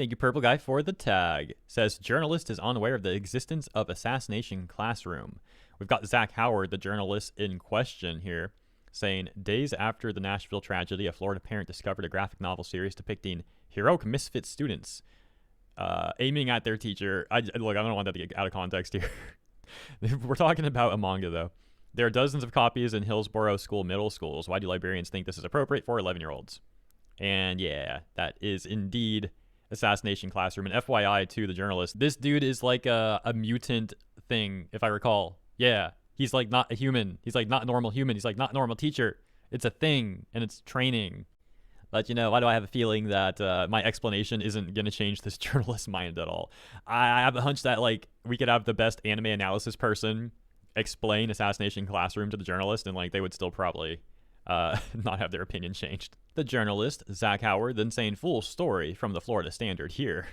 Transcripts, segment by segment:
Thank you, Purple Guy, for the tag. Says journalist is unaware of the existence of assassination classroom. We've got Zach Howard, the journalist in question here, saying days after the Nashville tragedy, a Florida parent discovered a graphic novel series depicting heroic misfit students aiming at their teacher. Look, I don't want that to get out of context here. We're talking about a manga, though. There are dozens of copies in Hillsborough School middle schools. Why do librarians think this is appropriate for 11-year-olds? And yeah, that is indeed Assassination Classroom. And FYI to the journalist, this dude is like a mutant thing, if I recall. Yeah, he's like not a human. He's like not a normal human. He's like not a normal teacher. It's a thing, and it's training. But, you know, why do I have a feeling that my explanation isn't going to change this journalist's mind at all? I have a hunch that, like, we could have the best anime analysis person explain Assassination Classroom to the journalist, and, like, they would still probably not have their opinion changed. The journalist, Zach Howard, then saying full story from the Florida Standard here.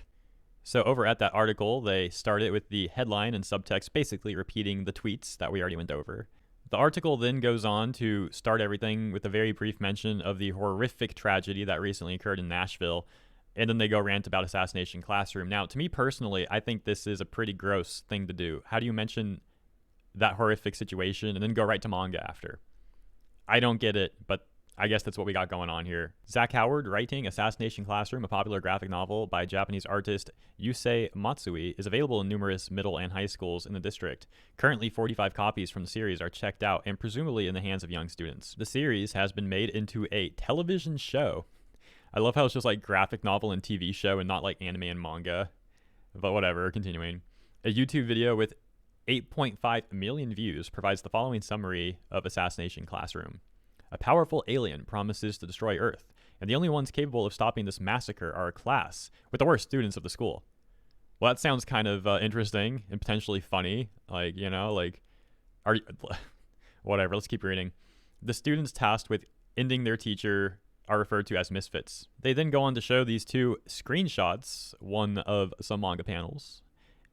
So over at that article, they started with the headline and subtext basically repeating the tweets that we already went over. The article then goes on to start everything with a very brief mention of the horrific tragedy that recently occurred in Nashville, and then they go rant about Assassination Classroom. Now, to me personally, I think this is a pretty gross thing to do. How do you mention that horrific situation and then go right to manga after? I don't get it, but I guess that's what we got going on here. Zach Howard writing Assassination Classroom, a popular graphic novel by Japanese artist Yusei Matsui, is available in numerous middle and high schools in the district. Currently, 45 copies from the series are checked out and presumably in the hands of young students. The series has been made into a television show. I love how it's just like graphic novel and TV show and not like anime and manga. But whatever, continuing. A YouTube video with 8.5 million views provides the following summary of Assassination Classroom. A powerful alien promises to destroy Earth, and the only ones capable of stopping this massacre are a class with the worst students of the school. Well, that sounds kind of interesting and potentially funny. Like, you know, like, whatever, let's keep reading. The students tasked with ending their teacher are referred to as misfits. They then go on to show these two screenshots, one of some manga panels,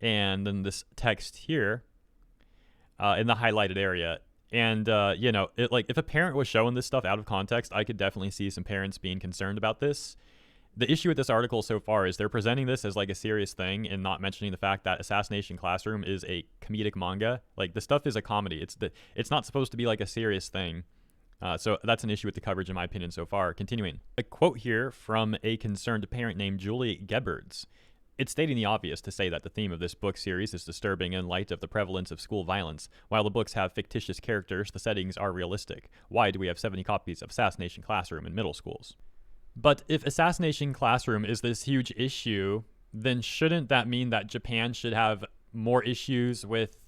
and then this text here in the highlighted area. And, you know, like if a parent was showing this stuff out of context, I could definitely see some parents being concerned about this. The issue with this article so far is they're presenting this as like a serious thing and not mentioning the fact that Assassination Classroom is a comedic manga. Like the stuff is a comedy. It's not supposed to be like a serious thing. So that's an issue with the coverage in my opinion so far. Continuing. A quote here from a concerned parent named Julie Gebhards. It's stating the obvious to say that the theme of this book series is disturbing in light of the prevalence of school violence. While the books have fictitious characters, the settings are realistic. Why do we have 70 copies of Assassination Classroom in middle schools? But if Assassination Classroom is this huge issue, then shouldn't that mean that Japan should have more issues with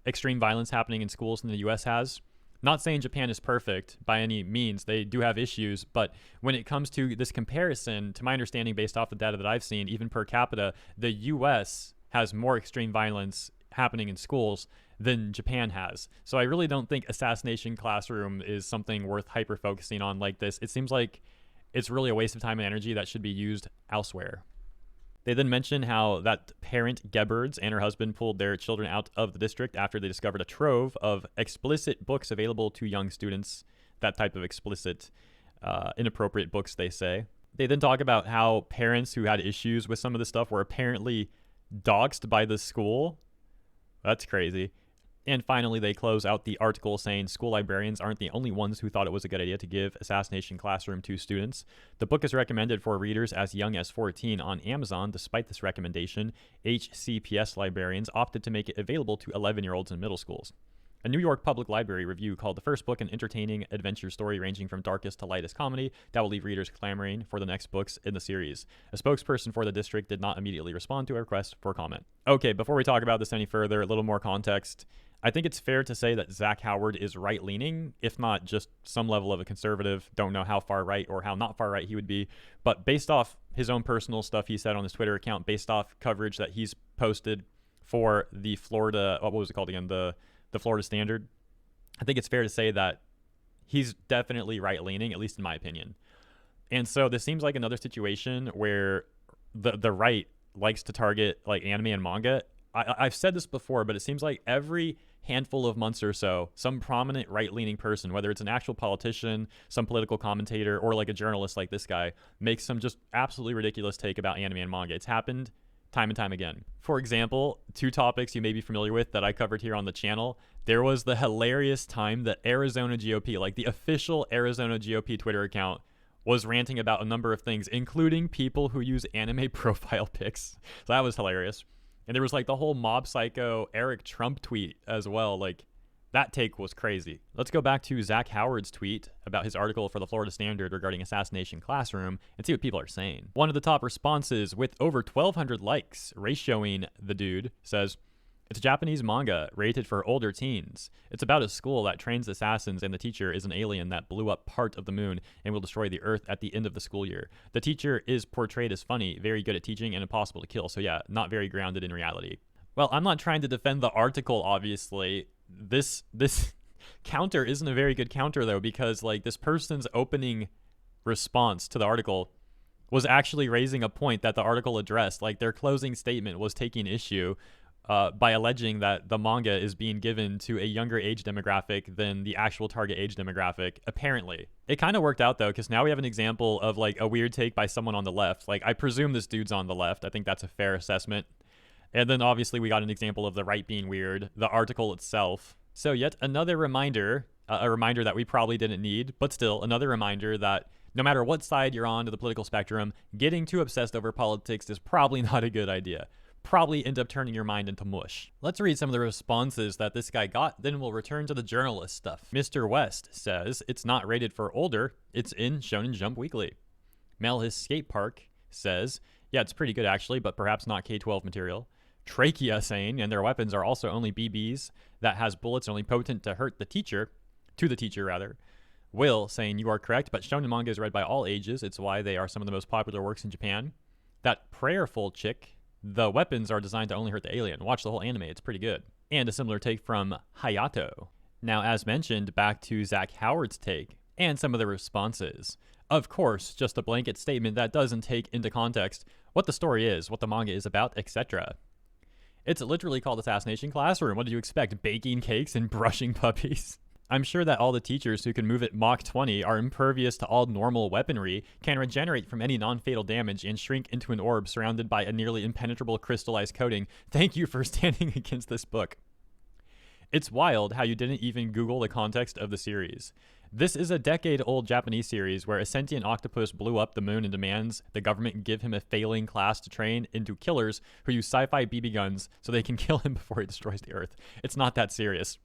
extreme violence happening in schools than the US has? Not saying Japan is perfect by any means. They do have issues, but when it comes to this comparison, to my understanding based off the data that I've seen, even per capita, the US has more extreme violence happening in schools than Japan has. So I really don't think Assassination Classroom is something worth hyper-focusing on like this. It seems like it's really a waste of time and energy that should be used elsewhere. They then mention how that parent, Gebhards, and her husband pulled their children out of the district after they discovered a trove of explicit books available to young students, that type of explicit, inappropriate books, they say. They then talk about how parents who had issues with some of this stuff were apparently doxxed by the school. That's crazy. And finally, they close out the article saying school librarians aren't the only ones who thought it was a good idea to give Assassination Classroom to students. The book is recommended for readers as young as 14 on Amazon. Despite this recommendation, HCPS librarians opted to make it available to 11-year-olds in middle schools. A New York Public Library review called the first book an entertaining adventure story ranging from darkest to lightest comedy that will leave readers clamoring for the next books in the series. A spokesperson for the district did not immediately respond to a request for comment. Okay, before we talk about this any further, a little more context. I think it's fair to say that Zach Howard is right-leaning, if not just some level of a conservative. Don't know how far right or how not far right he would be. But based off his own personal stuff he said on his Twitter account, based off coverage that he's posted for the Florida, what was it called again? The Florida Standard. I think it's fair to say that he's definitely right-leaning, at least in my opinion. And so this seems like another situation where the right likes to target like anime and manga. I've said this before, but it seems like every handful of months or so, some prominent right-leaning person, whether it's an actual politician, some political commentator, or like a journalist like this guy, makes some just absolutely ridiculous take about anime and manga. It's happened time and time again. For example, two topics you may be familiar with that I covered here on the channel. There was the hilarious time that Arizona GOP, like the official Arizona GOP Twitter account, was ranting about a number of things, including people who use anime profile pics. So that was hilarious. And there was like the whole mob psycho Eric Trump tweet as well. Like, that take was crazy. Let's go back to Zach Howard's tweet about his article for the Florida Standard regarding Assassination Classroom and see what people are saying. One of the top responses with over 1,200 likes, ratioing the dude, says, "It's a Japanese manga rated for older teens. It's about a school that trains assassins and the teacher is an alien that blew up part of the moon and will destroy the earth at the end of the school year. The teacher is portrayed as funny, very good at teaching, and impossible to kill. So yeah, not very grounded in reality." Well, I'm not trying to defend the article, obviously. This counter isn't a very good counter, though, because like this person's opening response to the article was actually raising a point that the article addressed. Like, their closing statement was taking issue by alleging that the manga is being given to a younger age demographic than the actual target age demographic, apparently. It kind of worked out, though, because now we have an example of like a weird take by someone on the left. Like, I presume this dude's on the left. I think that's a fair assessment. And then obviously we got an example of the right being weird, the article itself. So yet another reminder, a reminder that we probably didn't need, but still another reminder that no matter what side you're on to the political spectrum, getting too obsessed over politics is probably not a good idea. Probably end up turning your mind into mush. Let's read some of the responses that this guy got, then we'll return to the journalist stuff. Mr. West says, "It's not rated for older, it's in Shonen Jump Weekly." Mel His Skate Park says, "Yeah, it's pretty good actually, but perhaps not K-12 material." Trachea saying, "And their weapons are also only BBs that has bullets only potent to hurt the teacher, rather." Will saying, "You are correct, but shonen manga is read by all ages. It's why they are some of the most popular works in Japan." That prayerful chick, "The weapons are designed to only hurt the alien. Watch the whole anime, it's pretty good." And a similar take from Hayato. Now, as mentioned, back to Zach Howard's take and some of the responses. Of course, just a blanket statement that doesn't take into context what the story is, what the manga is about, etc. It's literally called Assassination Classroom. What did you expect? Baking cakes and brushing puppies? I'm sure that all the teachers who can move at Mach 20 are impervious to all normal weaponry, can regenerate from any non-fatal damage, and shrink into an orb surrounded by a nearly impenetrable crystallized coating. Thank you for standing against this book. It's wild how you didn't even Google the context of the series. This is a decade-old Japanese series where a sentient octopus blew up the moon and demands the government give him a failing class to train into killers who use sci-fi BB guns so they can kill him before he destroys the earth. It's not that serious.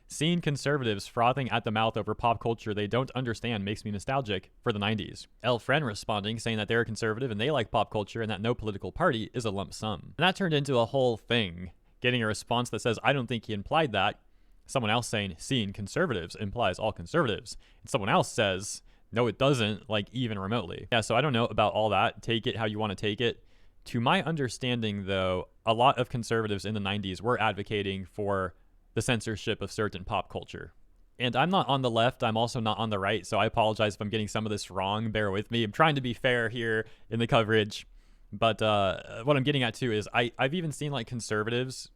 Seeing conservatives frothing at the mouth over pop culture they don't understand makes me nostalgic for the 90s. El Friend responding, saying that they're conservative and they like pop culture and that no political party is a lump sum. And that turned into a whole thing, getting a response that says, "I don't think he implied that." Someone else saying, "Seeing conservatives implies all conservatives." And someone else says, "No, it doesn't, like even remotely." Yeah, so I don't know about all that. Take it how you want to take it. To my understanding, though, a lot of conservatives in the 90s were advocating for the censorship of certain pop culture. And I'm not on the left, I'm also not on the right, so I apologize if I'm getting some of this wrong. Bear with me. I'm trying to be fair here in the coverage. But what I'm getting at, too, is I've even seen, like, conservatives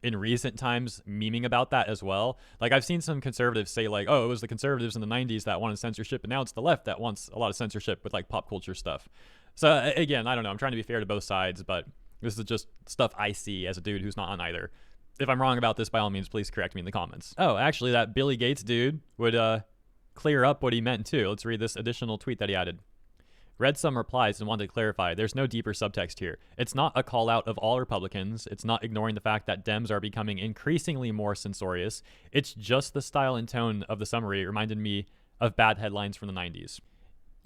in recent times memeing about that as well. Like, I've seen some conservatives say, like, oh, it was the conservatives in the 90s that wanted censorship, and now it's the left that wants a lot of censorship with, like, pop culture stuff. So, again, I don't know. I'm trying to be fair to both sides, but this is just stuff I see as a dude who's not on either. If I'm wrong about this, by all means, please correct me in the comments. Oh, actually, that Billy Gates dude would clear up what he meant, too. Let's read this additional tweet that he added. Read some replies and wanted to clarify. There's no deeper subtext here. It's not a call out of all Republicans. It's not ignoring the fact that Dems are becoming increasingly more censorious. It's just the style and tone of the summary reminded me of bad headlines from the 90s.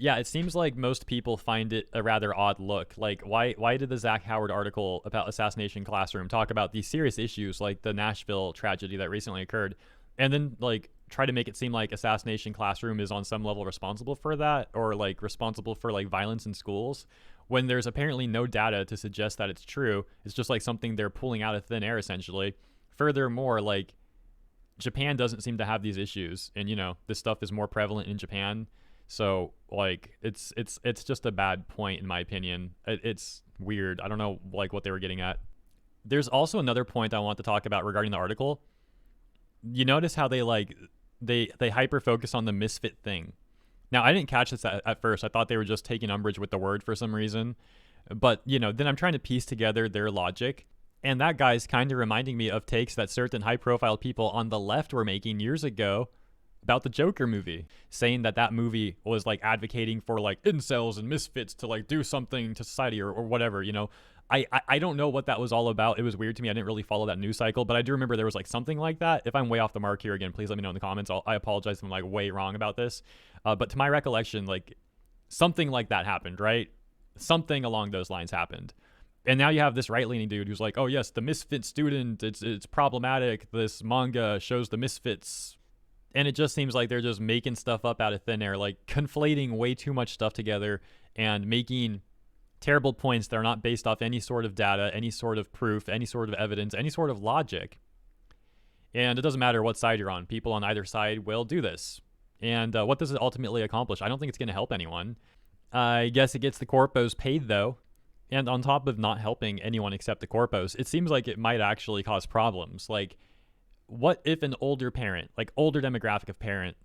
Yeah, it seems like most people find it a rather odd look. Like, why did the Zach Howard article about Assassination Classroom talk about these serious issues like the Nashville tragedy that recently occurred, and then, like, try to make it seem like Assassination Classroom is on some level responsible for that, or, like, responsible for, like, violence in schools, when there's apparently no data to suggest that it's true? It's just, like, something they're pulling out of thin air, essentially. Furthermore, like, Japan doesn't seem to have these issues, and, you know, this stuff is more prevalent in Japan. So, like, it's just a bad point, in my opinion. It's weird. I don't know, like, what they were getting at. There's also another point I want to talk about regarding the article. You notice how they hyper focus on the misfit thing. Now, I didn't catch this at first. I thought they were just taking umbrage with the word for some reason. But, then I'm trying to piece together their logic. And that guy's kind of reminding me of takes that certain high profile people on the left were making years ago about the Joker movie, saying that movie was like advocating for like incels and misfits to like do something to society or whatever, I don't know what that was all about. It was weird to me. I didn't really follow that news cycle, but I do remember there was like something like that. If I'm way off the mark here again, please let me know in the comments. I apologize if I'm like way wrong about this. But to my recollection, like something like that happened, right? Something along those lines happened. And now you have this right-leaning dude who's like, oh yes, the misfit student, it's problematic. This manga shows the misfits. And it just seems like they're just making stuff up out of thin air, like conflating way too much stuff together and making terrible points that are not based off any sort of data, any sort of proof, any sort of evidence, any sort of logic. And it doesn't matter what side you're on. People on either side will do this. And what does it ultimately accomplish? I don't think it's going to help anyone. I guess it gets the corpos paid, though. And on top of not helping anyone except the corpos, it seems like it might actually cause problems. Like, what if an older parent, like older demographic of parent,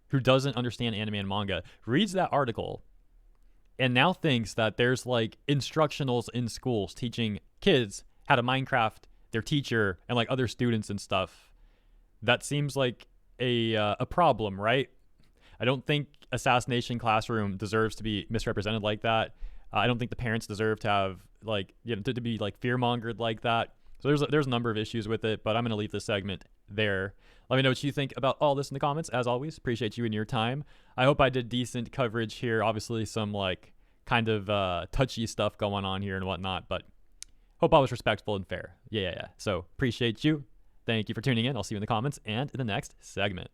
who doesn't understand anime and manga, reads that article and now thinks that there's like instructionals in schools teaching kids how to Minecraft their teacher and like other students and stuff? That seems like a problem, right? I don't think Assassination Classroom deserves to be misrepresented like that. I don't think the parents deserve to have like to be like fear-mongered like that. So there's a number of issues with it, but I'm gonna leave this segment there. Let me know what you think about all this in the comments. As always, appreciate you and your time. I hope I did decent coverage here. Obviously, some like kind of touchy stuff going on here and whatnot, but hope I was respectful and fair. Yeah. So appreciate you. Thank you for tuning in. I'll see you in the comments and in the next segment.